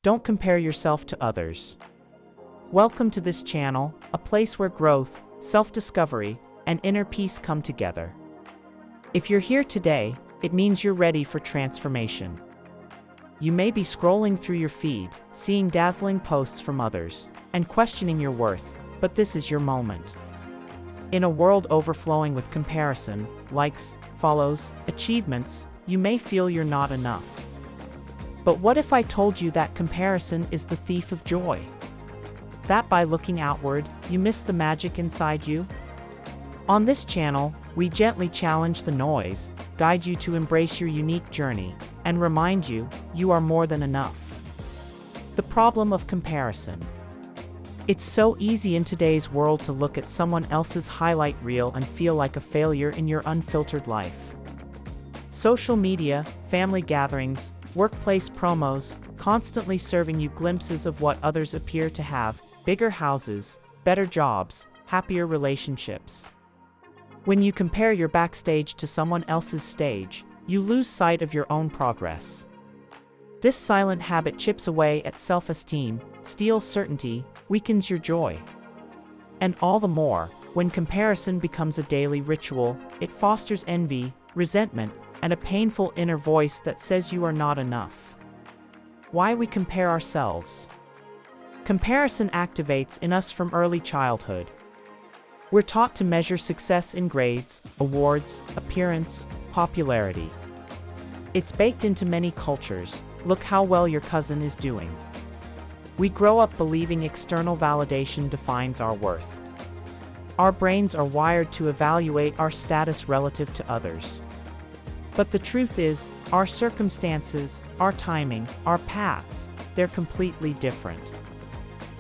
Don't compare yourself to others. Welcome to this channel, a place where growth, self-discovery, and inner peace come together. If you're here today, it means you're ready for transformation. You may be scrolling through your feed, seeing dazzling posts from others, and questioning your worth, but this is your moment. In a world overflowing with comparison, likes, follows, achievements, you may feel you're not enough. But what if I told you that comparison is the thief of joy? That by looking outward, you miss the magic inside you? On this channel, we gently challenge the noise, guide you to embrace your unique journey, and remind you, you are more than enough. The problem of comparison. It's so easy in today's world to look at someone else's highlight reel and feel like a failure in your unfiltered life. Social media, family gatherings, workplace promos, constantly serving you glimpses of what others appear to have: bigger houses, better jobs, happier relationships. When you compare your backstage to someone else's stage, you lose sight of your own progress. This silent habit chips away at self-esteem, steals certainty, weakens your joy. And all the more, when comparison becomes a daily ritual, it fosters envy, resentment, and a painful inner voice that says you are not enough. Why we compare ourselves? Comparison activates in us from early childhood. We're taught to measure success in grades, awards, appearance, popularity. It's baked into many cultures. Look how well your cousin is doing. We grow up believing external validation defines our worth. Our brains are wired to evaluate our status relative to others. But the truth is, our circumstances, our timing, our paths, they're completely different.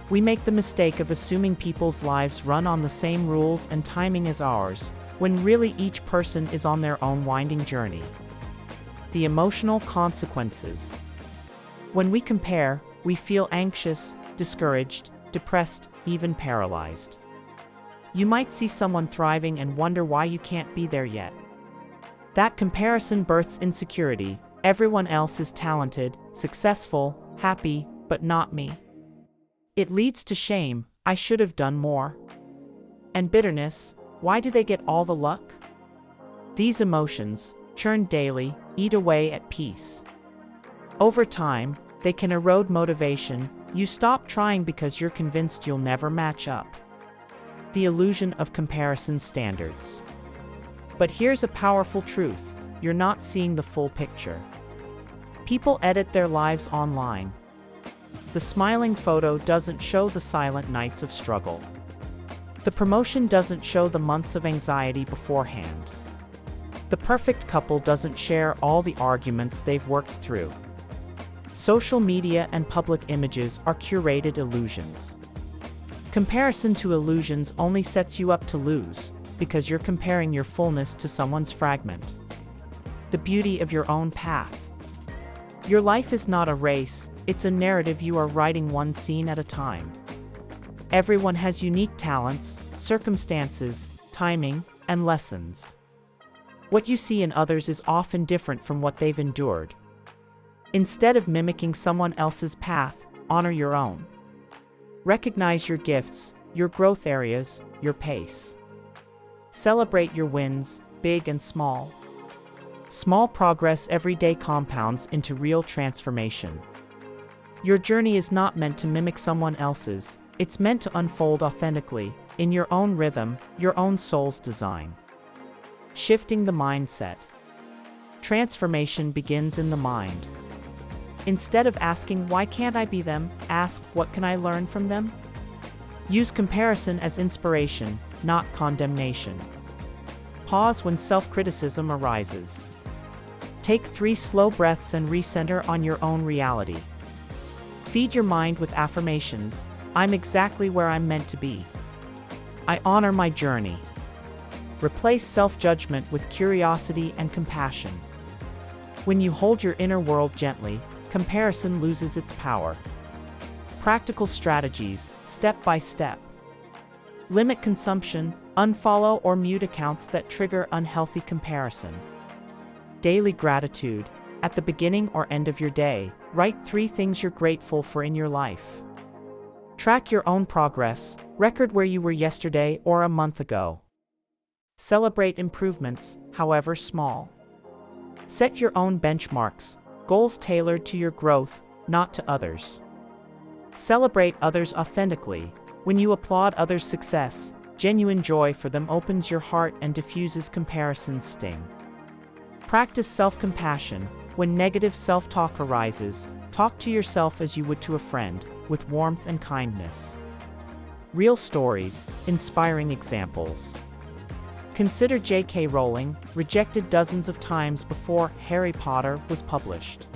We make the mistake of assuming people's lives run on the same rules and timing as ours, when really each person is on their own winding journey. The emotional consequences. When we compare, we feel anxious, discouraged, depressed, even paralyzed. You might see someone thriving and wonder why you can't be there yet. That comparison births insecurity. Everyone else is talented, successful, happy, but not me. It leads to shame. I should have done more. And bitterness. Why do they get all the luck? These emotions, churned daily, eat away at peace. Over time, they can erode motivation. You stop trying because you're convinced you'll never match up. The illusion of comparison standards. But here's a powerful truth: you're not seeing the full picture. People edit their lives online. The smiling photo doesn't show the silent nights of struggle. The promotion doesn't show the months of anxiety beforehand. The perfect couple doesn't share all the arguments they've worked through. Social media and public images are curated illusions. Comparison to illusions only sets you up to lose, because you're comparing your fullness to someone's fragment. The beauty of your own path. Your life is not a race, it's a narrative you are writing one scene at a time. Everyone has unique talents, circumstances, timing, and lessons. What you see in others is often different from what they've endured. Instead of mimicking someone else's path, honor your own. Recognize your gifts, your growth areas, your pace. Celebrate your wins, big and small. Small progress every day compounds into real transformation. Your journey is not meant to mimic someone else's, it's meant to unfold authentically, in your own rhythm, your own soul's design. Shifting the mindset. Transformation begins in the mind. Instead of asking, why can't I be them, ask, what can I learn from them? Use comparison as inspiration, not condemnation. Pause when self-criticism arises. Take 3 slow breaths and recenter on your own reality. Feed your mind with affirmations. I'm exactly where I'm meant to be. I honor my journey. Replace self-judgment with curiosity and compassion. When you hold your inner world gently, comparison loses its power. Practical strategies, step by step. Limit consumption, unfollow or mute accounts that trigger unhealthy comparison. Daily gratitude. At the beginning or end of your day, Write 3 things you're grateful for in your life. Track your own progress, record where you were yesterday or a month ago. Celebrate improvements, however small. Set your own benchmarks, goals tailored to your growth, not to others. Celebrate others authentically. When you applaud others' success, genuine joy for them opens your heart and diffuses comparison's sting. Practice self-compassion. When negative self-talk arises, talk to yourself as you would to a friend, with warmth and kindness. Real stories, inspiring examples. Consider J.K. Rowling, rejected dozens of times before Harry Potter was published.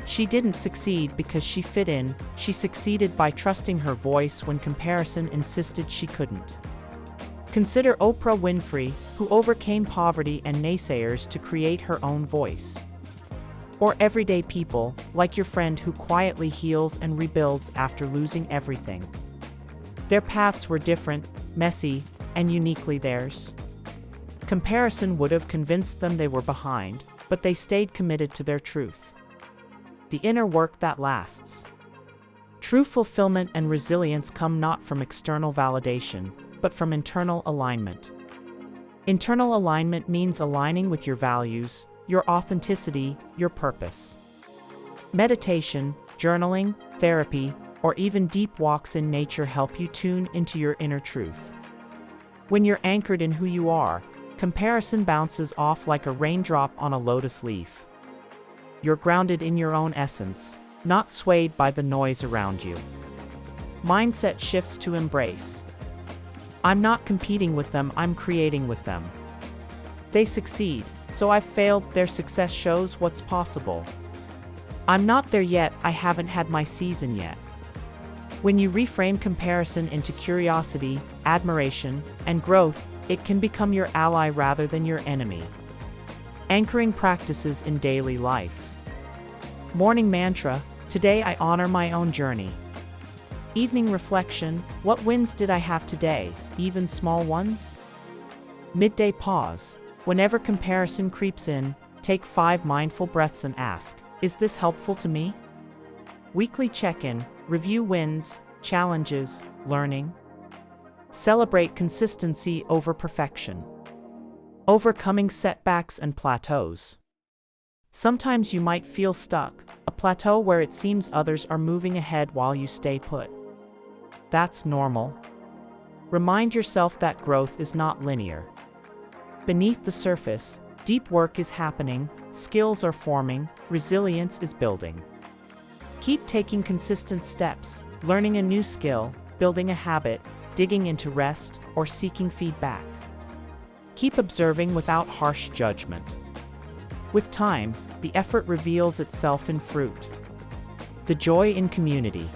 She didn't succeed because she fit in, she succeeded by trusting her voice when comparison insisted she couldn't. Consider Oprah Winfrey, who overcame poverty and naysayers to create her own voice. Or everyday people, like your friend who quietly heals and rebuilds after losing everything. Their paths were different, messy, and uniquely theirs. Comparison would have convinced them they were behind, but they stayed committed to their truth. The inner work that lasts. True fulfillment and resilience come not from external validation, but from internal alignment. Internal alignment means aligning with your values, your authenticity, your purpose. Meditation, journaling, therapy, or even deep walks in nature help you tune into your inner truth. When you're anchored in who you are, comparison bounces off like a raindrop on a lotus leaf. You're grounded in your own essence, not swayed by the noise around you. Mindset shifts to embrace. I'm not competing with them, I'm creating with them. They succeed, so I've failed, their success shows what's possible. I'm not there yet, I haven't had my season yet. When you reframe comparison into curiosity, admiration, and growth, it can become your ally rather than your enemy. Anchoring practices in daily life. Morning mantra, today I honor my own journey. Evening reflection, what wins did I have today, even small ones? Midday pause, whenever comparison creeps in, take 5 mindful breaths and ask, is this helpful to me? Weekly check-in, review wins, challenges, learning. Celebrate consistency over perfection. Overcoming setbacks and plateaus. Sometimes you might feel stuck, a plateau where it seems others are moving ahead while you stay put. That's normal. Remind yourself that growth is not linear. Beneath the surface, deep work is happening, skills are forming, resilience is building. Keep taking consistent steps, learning a new skill, building a habit, digging into rest, or seeking feedback. Keep observing without harsh judgment. With time, the effort reveals itself in fruit. The joy in community.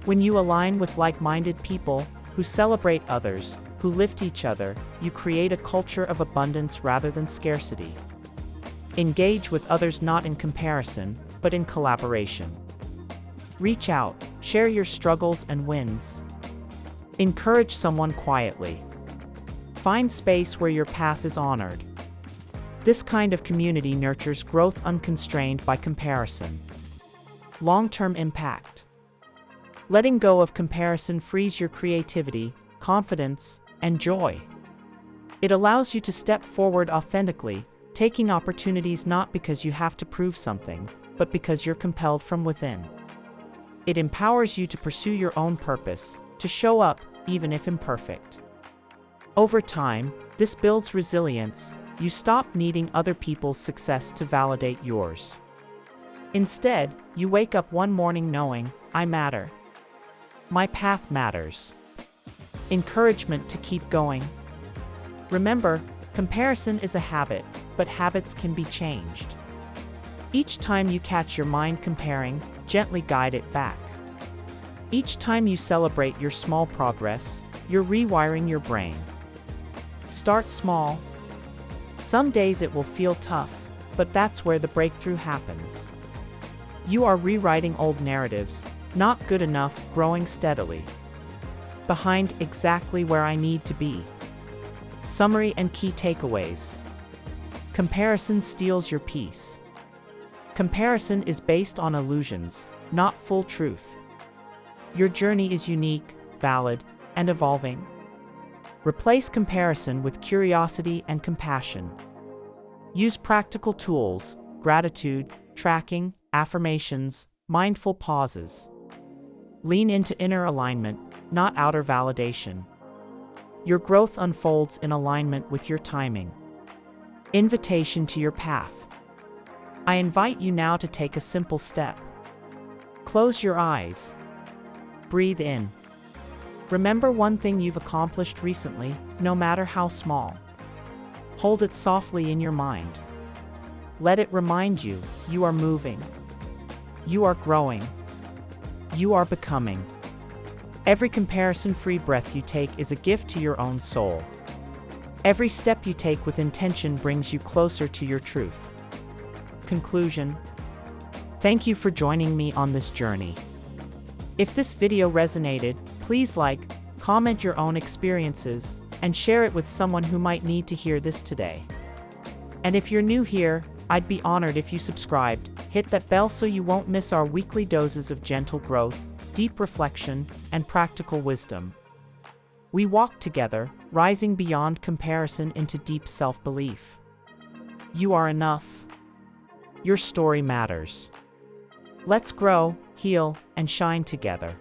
When you align with like-minded people, who celebrate others, who lift each other, you create a culture of abundance rather than scarcity. Engage with others not in comparison, but in collaboration. Reach out, share your struggles and wins. Encourage someone quietly. Find space where your path is honored. This kind of community nurtures growth unconstrained by comparison. Long-term impact. Letting go of comparison frees your creativity, confidence, and joy. It allows you to step forward authentically, taking opportunities not because you have to prove something, but because you're compelled from within. It empowers you to pursue your own purpose, to show up, even if imperfect. Over time, this builds resilience. You stop needing other people's success to validate yours. Instead, you wake up one morning knowing, I matter. My path matters. Encouragement to keep going. Remember, comparison is a habit, but habits can be changed. Each time you catch your mind comparing, gently guide it back. Each time you celebrate your small progress, you're rewiring your brain. Start small. Some days it will feel tough, but that's where the breakthrough happens. You are rewriting old narratives, not good enough, growing steadily. Behind exactly where I need to be. Summary and key takeaways. Comparison steals your peace. Comparison is based on illusions, not full truth. Your journey is unique, valid, and evolving. Replace comparison with curiosity and compassion. Use practical tools, gratitude, tracking, affirmations, mindful pauses. Lean into inner alignment, not outer validation. Your growth unfolds in alignment with your timing. Invitation to your path. I invite you now to take a simple step. Close your eyes. Breathe in. Remember one thing you've accomplished recently, no matter how small. Hold it softly in your mind. Let it remind you, you are moving. You are growing. You are becoming. Every comparison-free breath you take is a gift to your own soul. Every step you take with intention brings you closer to your truth. Conclusion. Thank you for joining me on this journey. If this video resonated, please like, comment your own experiences, and share it with someone who might need to hear this today. And if you're new here, I'd be honored if you subscribed, hit that bell so you won't miss our weekly doses of gentle growth, deep reflection, and practical wisdom. We walk together, rising beyond comparison into deep self-belief. You are enough. Your story matters. Let's grow, heal, and shine together.